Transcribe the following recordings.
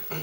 你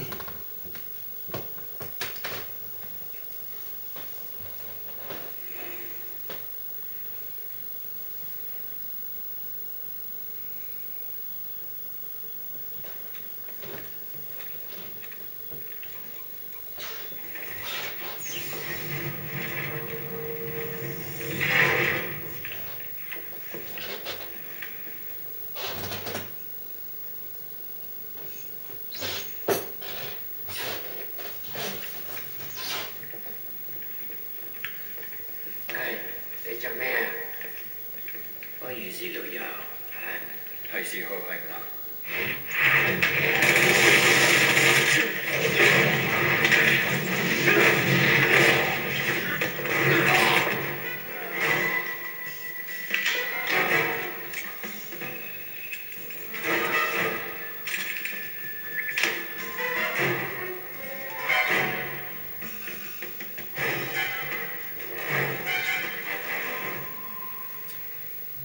做咩啊？我預示到有，係時候行啦。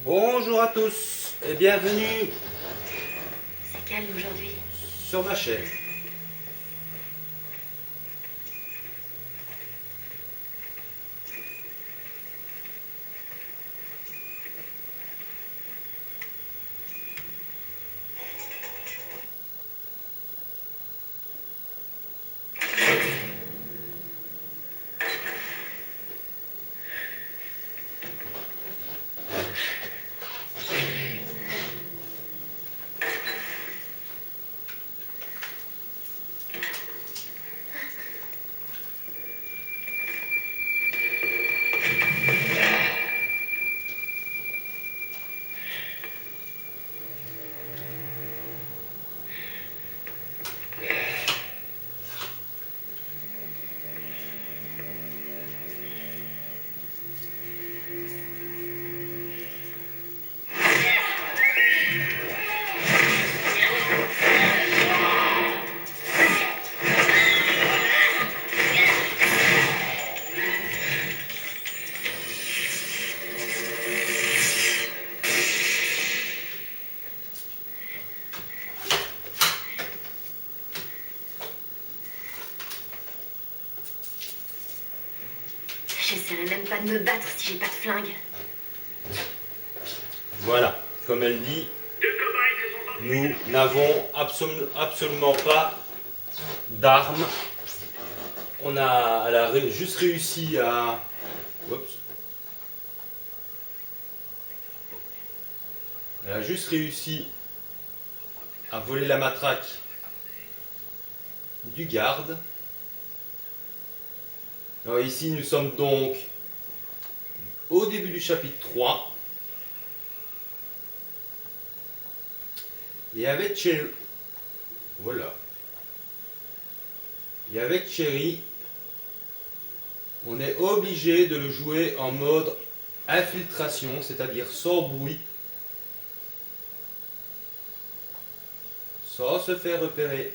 Bonjour à tous et bienvenue C'est calme aujourd'hui. sur ma chaîne. J'essaierai même pas de me battre si j'ai pas de flingue. Voilà, comme elle dit, nous n'avons absolument pas d'armes. Elle a juste réussi à... Oups. Elle a juste réussi à voler la matraque du garde. Alors ici, nous sommes donc au début du chapitre 3. Et avec Cherry, voilà. Et avec Cherry, on est obligé de le jouer en mode infiltration, c'est-à-dire sans bruit, sans se faire repérer.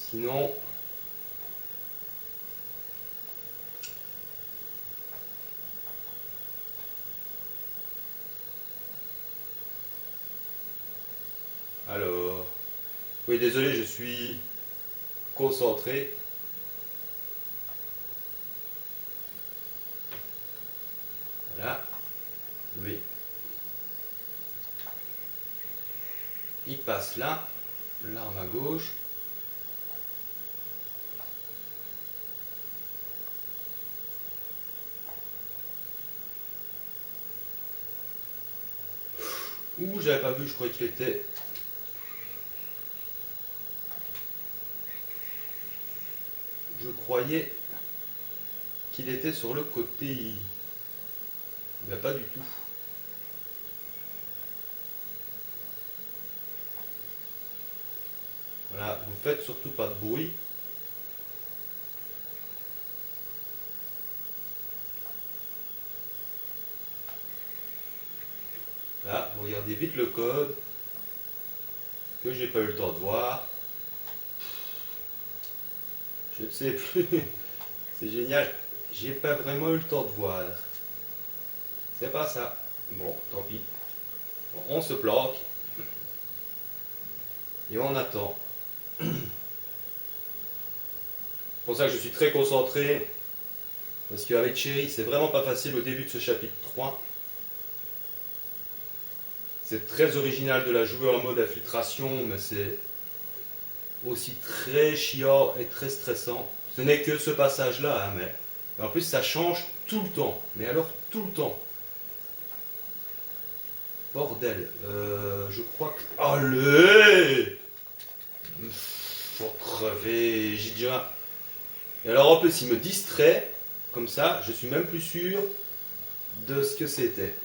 Sinon, alors, oui, désolé, je suis concentré. Voilà, oui. Il passe là, l'arme à gauche. Ouh, j'avais pas vu, je croyais qu'il était... Je croyais qu'il était sur le côté. Mais pas du tout. Voilà, vous faites surtout pas de bruit. Là, vous regardez vite le code que j'ai pas eu le temps de voir. Je ne sais plus. C'est génial. J'ai pas vraiment eu le temps de voir. C'est pas ça. Bon, tant pis. Bon, on se planque. Et on attend. C'est pour ça que je suis très concentré. Parce qu'avec Chéri, c'est vraiment pas facile au début de ce chapitre 3. C'est très original de la jouer en mode infiltration, mais c'est aussi très chiant et très stressant. Ce n'est que ce passage-là, hein, mais en plus ça change tout le temps. Mais alors tout le temps. Bordel, je crois que... Allez! Faut crever, j'ai déjà... Et alors en plus il me distrait, comme ça, je suis même plus sûr de ce que c'était.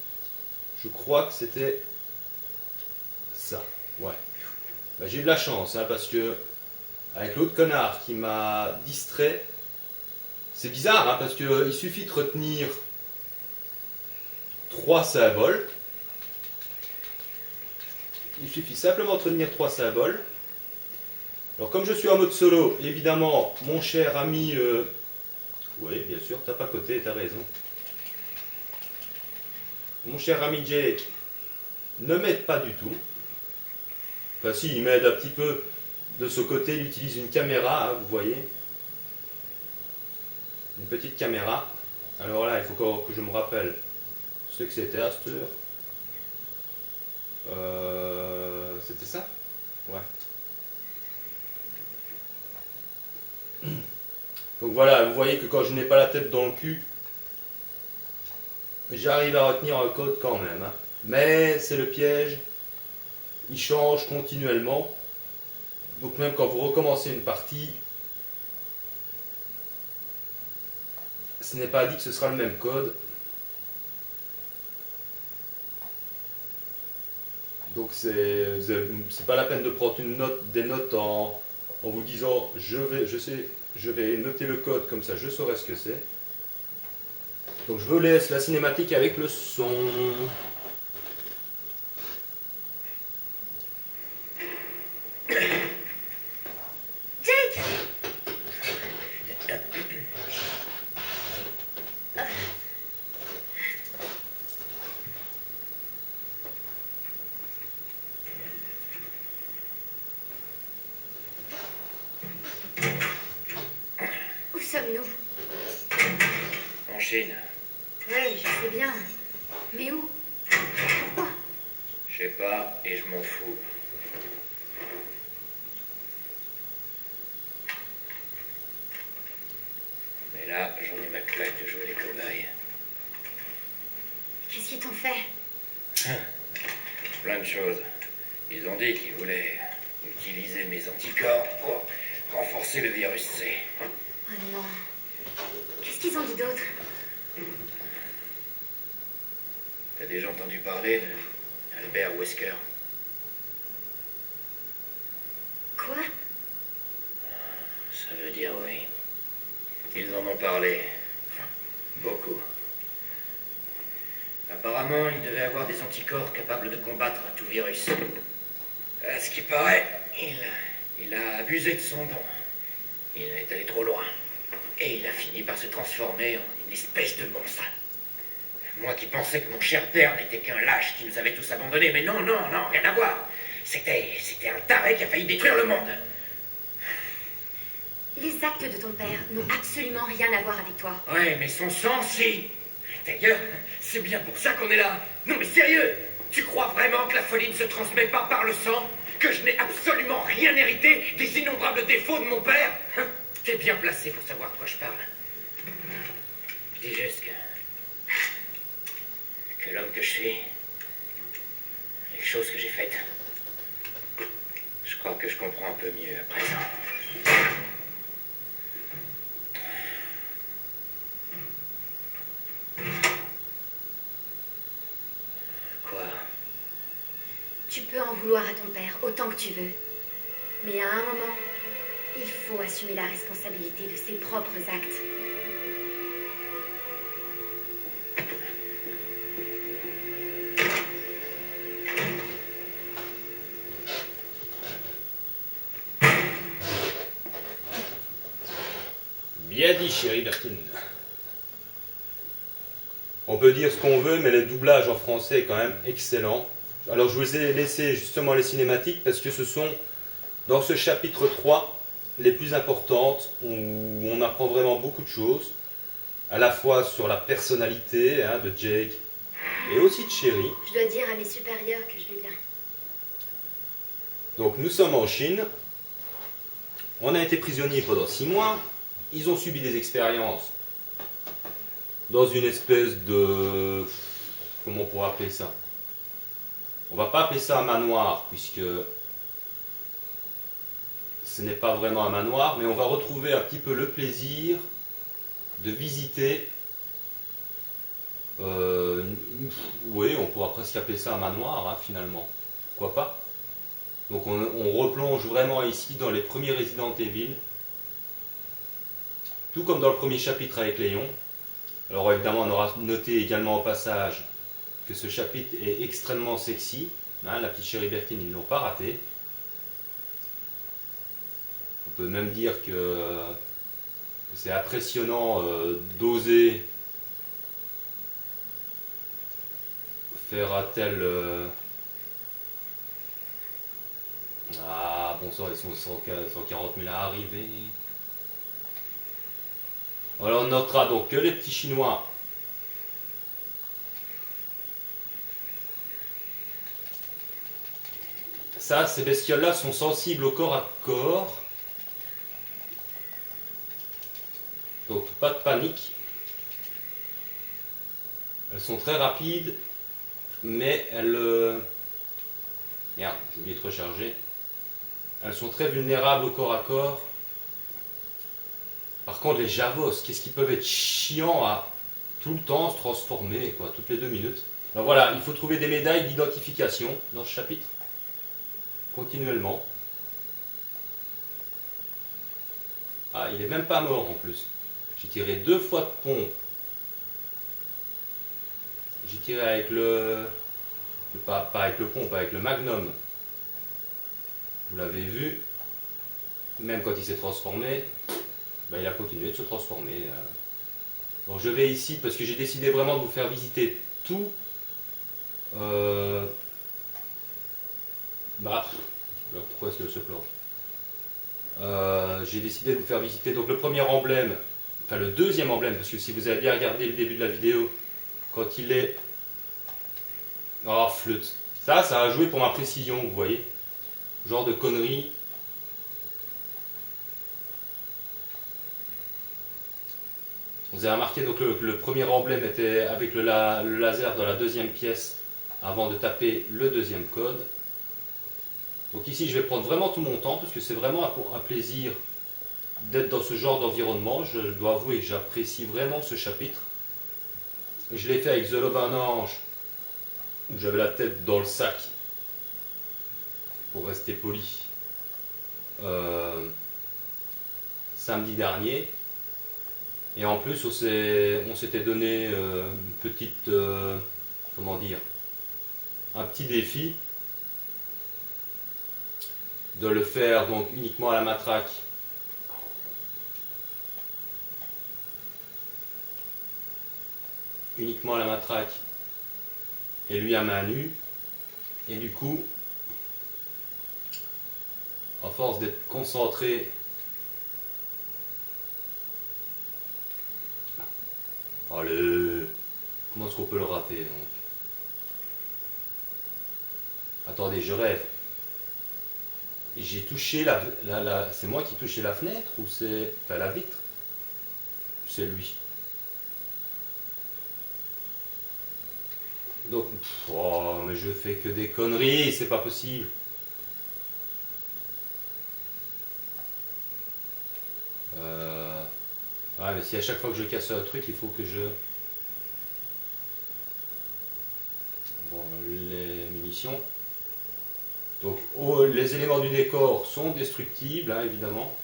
Je crois que c'était ça, ouais. Bah, j'ai eu de la chance, hein, parce que avec l'autre connard qui m'a distrait, c'est bizarre, hein, parce qu'il suffit de retenir 3 symboles. Il suffit simplement de retenir 3 symboles. Alors comme je suis en mode solo, évidemment, mon cher ami... oui, bien sûr, t'as pas côté, t'as raison. Mon cher ami Jay ne m'aide pas du tout. Enfin si, il m'aide un petit peu de ce côté, il utilise une caméra, hein, vous voyez. Une petite caméra. Alors là, il faut que je me rappelle ce que c'était à cette heure. C'était ça? Ouais. Donc voilà, vous voyez que quand je n'ai pas la tête dans le cul, j'arrive à retenir un code quand même. Hein. Mais c'est le piège, il change continuellement. Donc même quand vous recommencez une partie, ce n'est pas dit que ce sera le même code. Donc c'est pas la peine de prendre des notes en vous disant je vais noter le code comme ça je saurai ce que c'est. Donc je vous laisse la cinématique avec le son. Jake! Où sommes-nous? En Chine. Oui, je sais bien. Mais où? Pourquoi? Je sais pas et je m'en fous. Mais là, j'en ai ma claque de jouer les cobayes. Qu'est-ce qu'ils t'ont fait? Plein de choses. Ils ont dit qu'ils voulaient utiliser mes anticorps pour renforcer le virus C. Oh non. Qu'est-ce qu'ils ont dit d'autre? T'as déjà entendu parler d'Albert Wesker? Quoi? Ça veut dire oui. Ils en ont parlé. Beaucoup. Apparemment, il devait avoir des anticorps capables de combattre tout virus. À ce qui paraît, il a abusé de son don. Il est allé trop loin. Et il a fini par se transformer en une espèce de monstre. Moi qui pensais que mon cher père n'était qu'un lâche qui nous avait tous abandonnés. Mais non, non, non, rien à voir. C'était un taré qui a failli détruire le monde. Les actes de ton père n'ont absolument rien à voir avec toi. Ouais, mais son sang, si. D'ailleurs, c'est bien pour ça qu'on est là. Non, mais sérieux, tu crois vraiment que la folie ne se transmet pas par le sang? Que je n'ai absolument rien hérité des innombrables défauts de mon père? T'es bien placé pour savoir de quoi je parle. Je dis juste que l'homme que je suis, les choses que j'ai faites, je crois que je comprends un peu mieux à présent. Quoi? Tu peux en vouloir à ton père autant que tu veux. Mais à un moment, il faut assumer la responsabilité de ses propres actes. Bien dit, chérie Bertine. On peut dire ce qu'on veut, mais le doublage en français est quand même excellent. Alors je vous ai laissé justement les cinématiques parce que ce sont dans ce chapitre 3 les plus importantes où on apprend vraiment beaucoup de choses, à la fois sur la personnalité de Jake et aussi de Sherry. Je dois dire à mes supérieurs que je vais bien. Donc nous sommes en Chine, on a été prisonniers pendant 6 mois, ils ont subi des expériences dans une espèce de... comment on pourrait appeler ça? On va pas appeler ça un manoir, puisque ce n'est pas vraiment un manoir, mais on va retrouver un petit peu le plaisir de visiter, oui, on pourra presque appeler ça un manoir, finalement, pourquoi pas. Donc on replonge vraiment ici dans les premiers Resident Evil, tout comme dans le premier chapitre avec Léon. Alors évidemment on aura noté également au passage que ce chapitre est extrêmement sexy, la petite Sherry Birkin, ils ne l'ont pas raté. On peut même dire que c'est impressionnant d'oser faire un tel... Ah bonsoir, ils sont 140 000 à arriver. Alors on notera donc que les petits Chinois ça, ces bestioles-là sont sensibles au corps à corps. Donc pas de panique. Elles sont très rapides, mais elles... Merde, j'ai oublié de recharger. Elles sont très vulnérables au corps à corps. Par contre, les Javos, qu'est-ce qu'ils peuvent être chiants à tout le temps se transformer, quoi, toutes les 2 minutes. Alors voilà, il faut trouver des médailles d'identification dans ce chapitre. Continuellement. Ah, il est même pas mort en plus. J'ai tiré 2 fois de pompe. J'ai tiré avec pas avec le pompe, avec le magnum. Vous l'avez vu. Même quand il s'est transformé, il a continué de se transformer. Bon, je vais ici parce que j'ai décidé vraiment de vous faire visiter tout. Pourquoi est-ce que se planche? J'ai décidé de vous faire visiter donc le premier emblème, enfin le deuxième emblème, parce que si vous avez bien regardé le début de la vidéo, quand il est... Oh, flûte. Ça a joué pour ma précision, vous voyez. Genre de conneries. Vous avez remarqué donc le premier emblème était avec le laser dans la deuxième pièce avant de taper le deuxième code. Donc ici je vais prendre vraiment tout mon temps parce que c'est vraiment un plaisir d'être dans ce genre d'environnement. Je dois avouer que j'apprécie vraiment ce chapitre. Je l'ai fait avec The Love un Ange, où j'avais la tête dans le sac, pour rester poli, samedi dernier. Et en plus, on s'était donné une petite, comment dire, un petit défi de le faire donc uniquement à la matraque. Uniquement à la matraque et lui à main nue. Et du coup, à force d'être concentré, allez, comment est-ce qu'on peut le rater donc? Attendez, je rêve. J'ai touché c'est moi qui ai touché la fenêtre ou c'est... Enfin la vitre? C'est lui. Donc, oh, mais je fais que des conneries, c'est pas possible. Ouais, mais si à chaque fois que je casse un truc, il faut que je... Bon, les munitions. Donc, les éléments du décor sont destructibles, évidemment.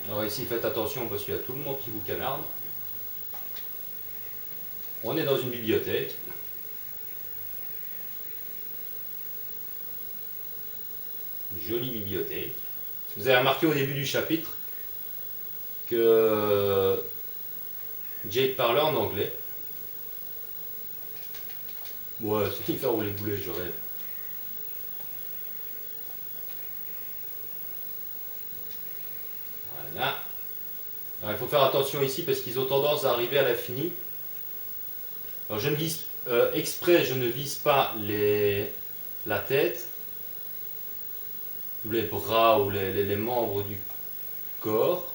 Alors ici, faites attention parce qu'il y a tout le monde qui vous canarde. On est dans une bibliothèque. Une jolie bibliothèque. Vous avez remarqué au début du chapitre que Jake parlait en anglais. Ouais, c'est qui faire rouler le boulet, je rêve. Voilà. Alors, il faut faire attention ici parce qu'ils ont tendance à arriver à l'infini. Alors je ne vise exprès, je ne vise pas la tête, ou les bras, ou les membres du corps.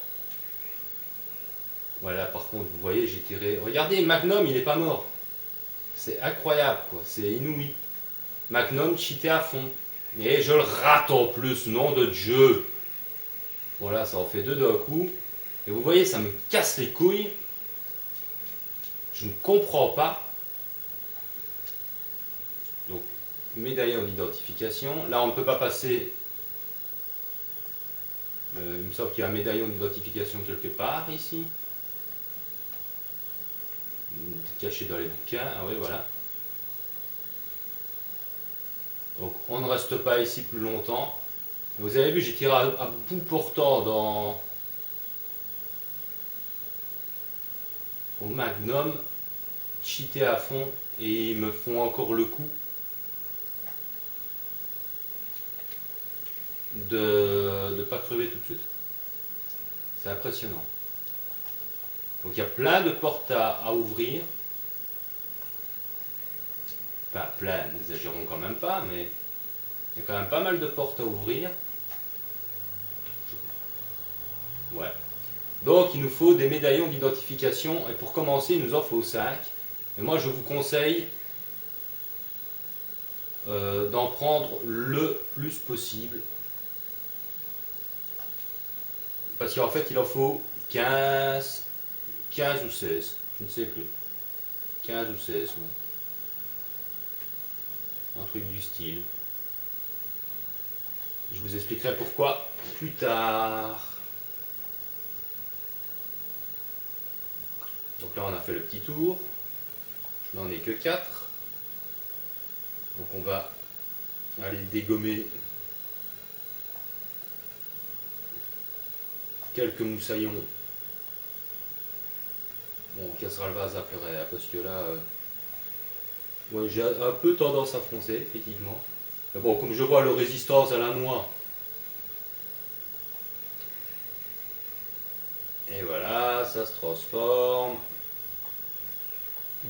Voilà, par contre, vous voyez, j'ai tiré. Regardez, Magnum, il n'est pas mort. C'est incroyable, quoi. C'est inouï. Magnum cheaté à fond. Et je le rate en plus, nom de Dieu. Voilà, ça en fait deux d'un coup. Et vous voyez, ça me casse les couilles. Je ne comprends pas. Donc, médaillon d'identification. Là, on ne peut pas passer. Il me semble qu'il y a un médaillon d'identification quelque part ici. Caché dans les bouquins. Ah oui, voilà. Donc, on ne reste pas ici plus longtemps. Vous avez vu, j'ai tiré à bout portant au Magnum, cheaté à fond, et ils me font encore le coup de ne pas crever tout de suite. C'est impressionnant. Donc il y a plein de portes à ouvrir. Enfin, plein, n'exagérons quand même pas, mais il y a quand même pas mal de portes à ouvrir. Ouais. Donc il nous faut des médaillons d'identification, et pour commencer, il nous en faut 5. Et moi, je vous conseille d'en prendre le plus possible. Parce qu'en fait, il en faut 15 ou 16, je ne sais plus. 15 ou 16, ouais. Un truc du style. Je vous expliquerai pourquoi plus tard. Donc là, on a fait le petit tour. Je n'en ai que 4. Donc on va aller dégommer quelques moussaillons. Bon, on cassera le vase après, parce que là, ouais, j'ai un peu tendance à froncer, effectivement. Mais bon, comme je vois le résistance à la noix, et voilà, ça se transforme.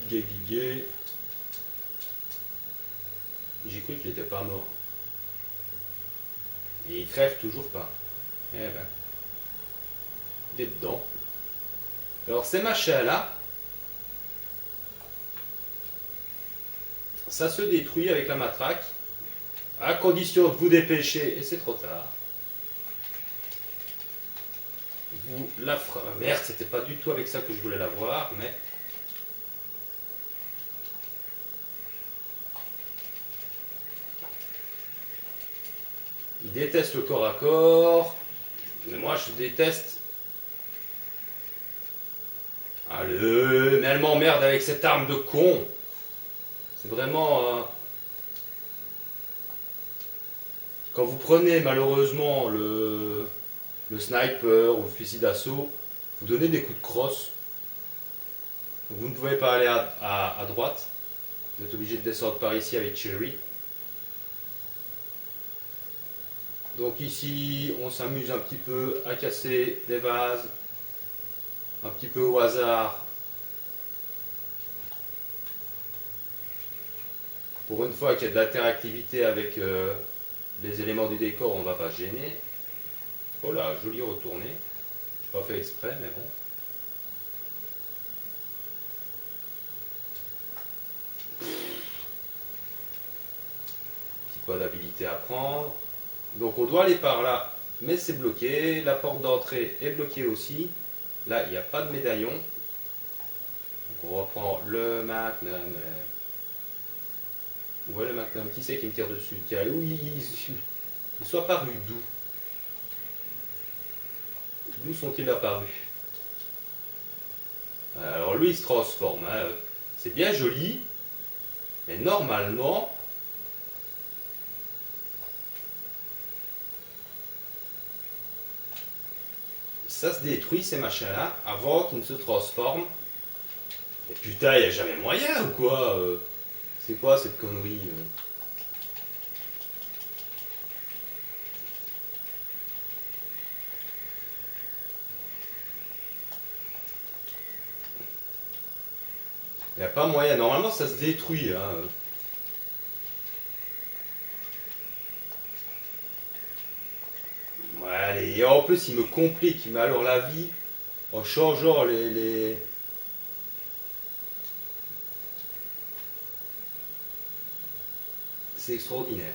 Gué. J'ai cru qu'il n'était pas mort. Et il crève toujours pas. Eh ben. Il est dedans. Alors ces machins-là, ça se détruit avec la matraque, à condition de vous dépêcher, et c'est trop tard. Vous la ferez. Merde, c'était pas du tout avec ça que je voulais la voir, mais. Il déteste le corps à corps, mais moi je déteste. Allez, mais elle m'emmerde avec cette arme de con. C'est vraiment. Quand vous prenez malheureusement le sniper ou le fusil d'assaut, vous donnez des coups de crosse. Donc vous ne pouvez pas aller à droite. Vous êtes obligé de descendre par ici avec Cherry. Donc ici, on s'amuse un petit peu à casser des vases, un petit peu au hasard. Pour une fois qu'il y a de l'interactivité avec les éléments du décor, on ne va pas gêner. Oh là, joli retourné. Je n'ai pas fait exprès, mais bon. Petit point d'habilité à prendre. Donc on doit aller par là, mais c'est bloqué. La porte d'entrée est bloquée aussi. Là, il n'y a pas de médaillon. Donc on reprend le Magnum. Où est le Magnum? Qui c'est qui me tire dessus? Tiens, oui, il soit apparu d'où? D'où sont-ils apparus? Alors lui, il se transforme. Hein. C'est bien joli. Mais normalement... ça se détruit ces machins-là avant qu'ils ne se transforment. Et putain, il n'y a jamais moyen ou quoi C'est quoi cette connerie Il n'y a pas moyen. Normalement, ça se détruit. Hein. Ouais, allez. Et en plus, il me complique. Il met alors la vie en changeant les... C'est extraordinaire.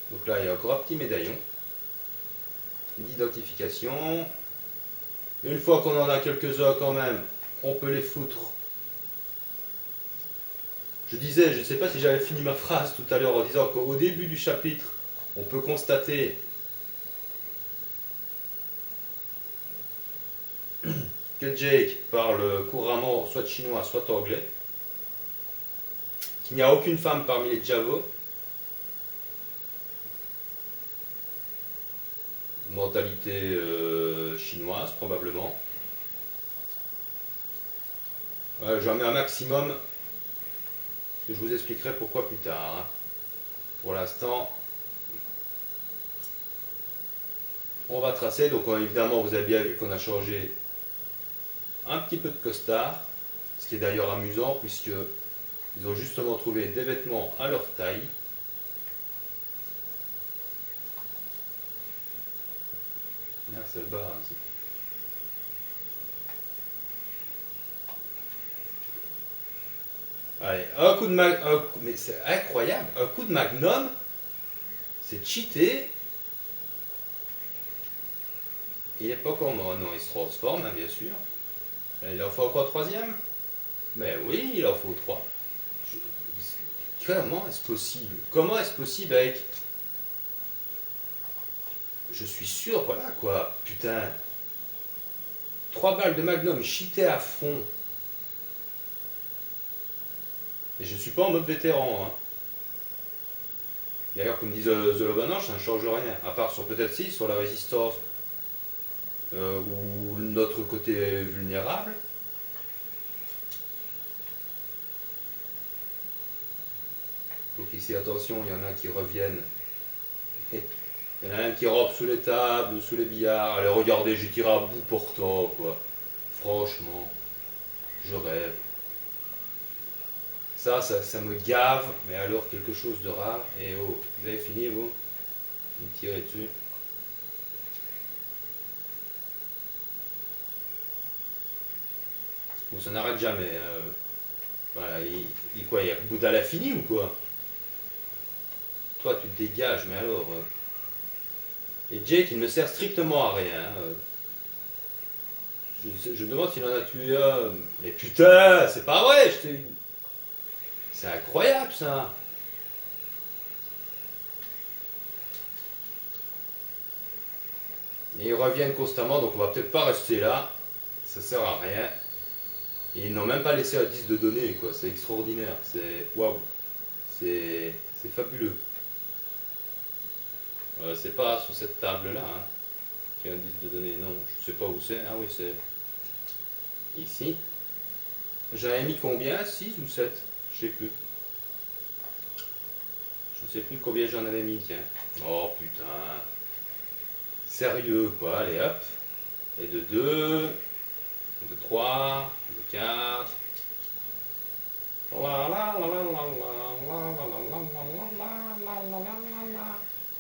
Donc là, il y a encore un petit médaillon d'identification. Une fois qu'on en a quelques-uns quand même, on peut les foutre. Je disais, je ne sais pas si j'avais fini ma phrase tout à l'heure en disant qu'au début du chapitre, on peut constater que Jake parle couramment soit chinois, soit anglais, qu'il n'y a aucune femme parmi les Javo. Mentalité chinoise, probablement. J'en mets un maximum, que je vous expliquerai pourquoi plus tard. Hein. Pour l'instant, on va tracer. Donc évidemment, vous avez bien vu qu'on a changé un petit peu de costard, ce qui est d'ailleurs amusant, puisque ils ont justement trouvé des vêtements à leur taille. Là, c'est le bas. Hein, allez, un coup de magnum, mais c'est incroyable, un coup de magnum, c'est cheaté. Il n'est pas encore mort, non, il se transforme, hein, bien sûr. Il en faut encore un troisième? Mais oui, il en faut trois. Comment est-ce possible? Comment est-ce possible avec... Je suis sûr, voilà quoi, putain. 3 balles de magnum cheatées à fond. Et je suis pas en mode vétéran. Hein. D'ailleurs, comme disent The Love, ça ne change rien. À part sur peut-être si, sur la résistance ou notre côté vulnérable. Donc ici, attention, il y en a qui reviennent. Il y en a un qui rampe sous les tables, sous les billards. Allez, regardez, j'ai tiré à bout portant, quoi. Franchement, je rêve. Ça me gave, mais alors quelque chose de rare. Et oh, vous avez fini, vous? Vous me tirez dessus. Bon, ça n'arrête jamais. Voilà, quoi, il y a Bouddha l'a fini ou quoi? Toi, tu te dégages, mais alors... Et Jake, il ne me sert strictement à rien. Je me demande s'il en a tué un. Mais putain, c'est pas vrai, c'est incroyable, ça. Et ils reviennent constamment, donc on va peut-être pas rester là. Ça sert à rien. Et ils n'ont même pas laissé un disque de données, quoi. C'est extraordinaire. C'est... Waouh. C'est fabuleux. C'est pas sur cette table-là, hein, qu'il y a un disque de données. Non, je sais pas où c'est. Ah oui, c'est ici. J'avais mis combien? 6 ou 7? Je sais plus. Je sais plus combien j'en avais mis, tiens. Oh putain. Sérieux, quoi. Allez, hop. Et de 2, de 3, de 4.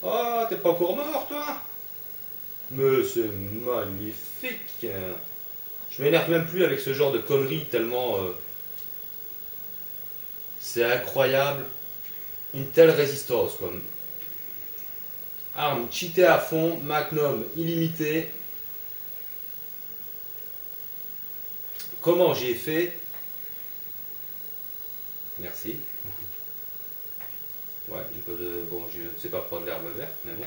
Oh, t'es pas encore mort, toi? Mais c'est magnifique. Je m'énerve même plus avec ce genre de conneries tellement... c'est incroyable. Une telle résistance, quoi. Arme cheatée à fond, Magnum illimité. Comment j'ai fait? Merci. Ouais, bon, je ne sais pas prendre l'herbe verte, mais bon.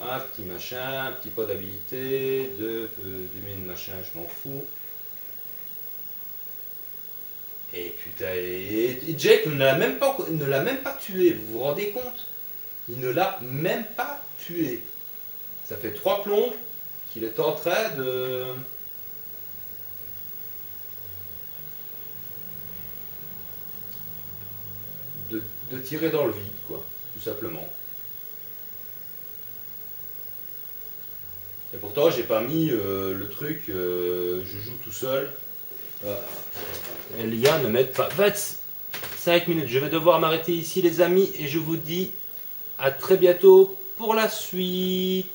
Un petit machin, un petit pot d'habilité, deux mines machin, je m'en fous. Et putain, et Jake ne l'a même pas tué, vous vous rendez compte? Il ne l'a même pas tué. Ça fait 3 plombs qu'il est en train de... de tirer dans le vide, quoi, tout simplement. Et pourtant, j'ai pas mis le truc, je joue tout seul. L'IA ne m'aide pas. 5 minutes, je vais devoir m'arrêter ici, les amis, et je vous dis à très bientôt pour la suite.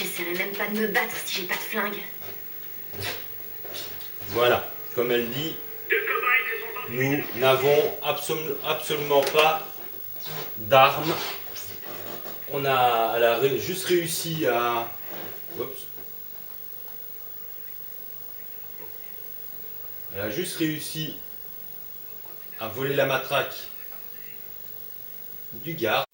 J'essaierai même pas de me battre si j'ai pas de flingue. Voilà, comme elle dit, nous n'avons absolument pas d'armes. Elle a juste réussi à... Oups. Elle a juste réussi à voler la matraque du garde.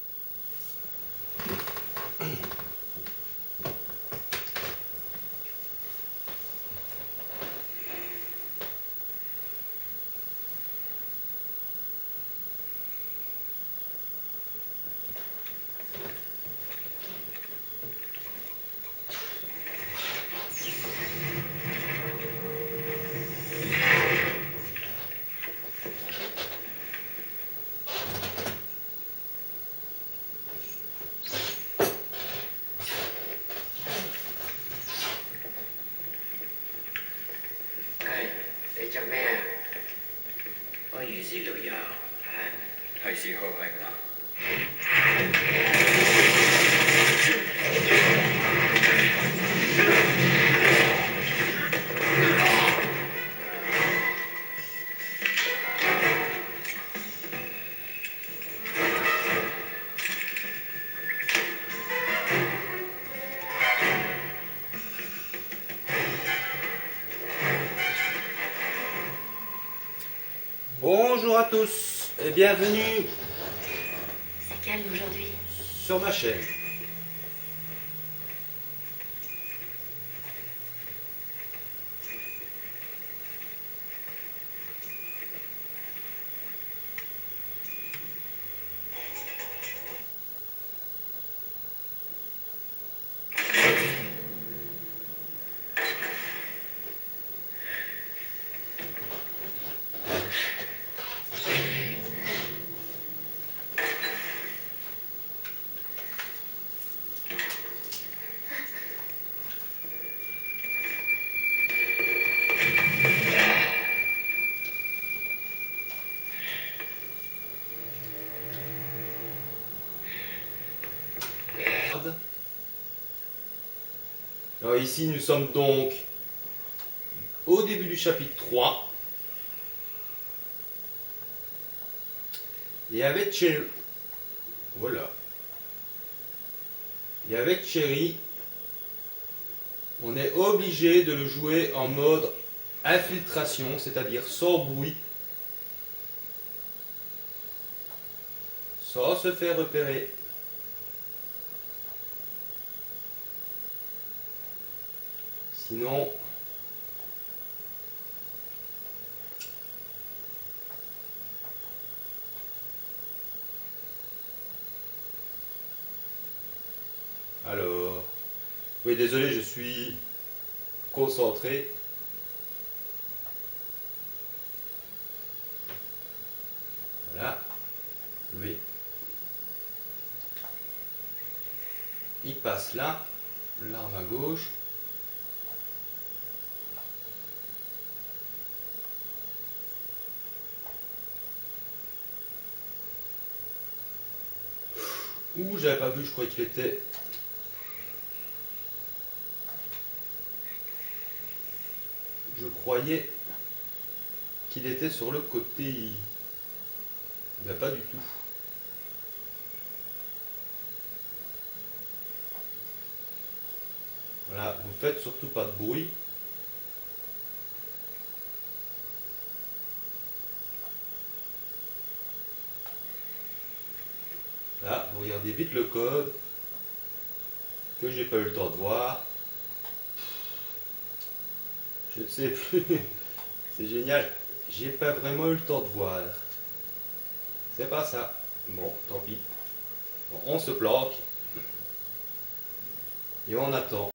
Bonjour à tous et bienvenue C'est calme aujourd'hui. sur ma chaîne. Alors ici nous sommes donc au début du chapitre 3 et avec Cherry, voilà, et avec Cherry on est obligé de le jouer en mode infiltration, c'est-à-dire sans bruit, sans se faire repérer. Sinon, alors, oui, désolé, je suis concentré. Voilà, oui. Il passe là, l'arme à gauche. Ouh, j'avais pas vu, je croyais qu'il était... Je croyais qu'il était sur le côté. Ben, pas du tout. Voilà, vous faites surtout pas de bruit. Là, vous regardez vite le code que j'ai pas eu le temps de voir. Je ne sais plus. C'est génial. J'ai pas vraiment eu le temps de voir. C'est pas ça. Bon, tant pis. Bon, on se planque. Et on attend.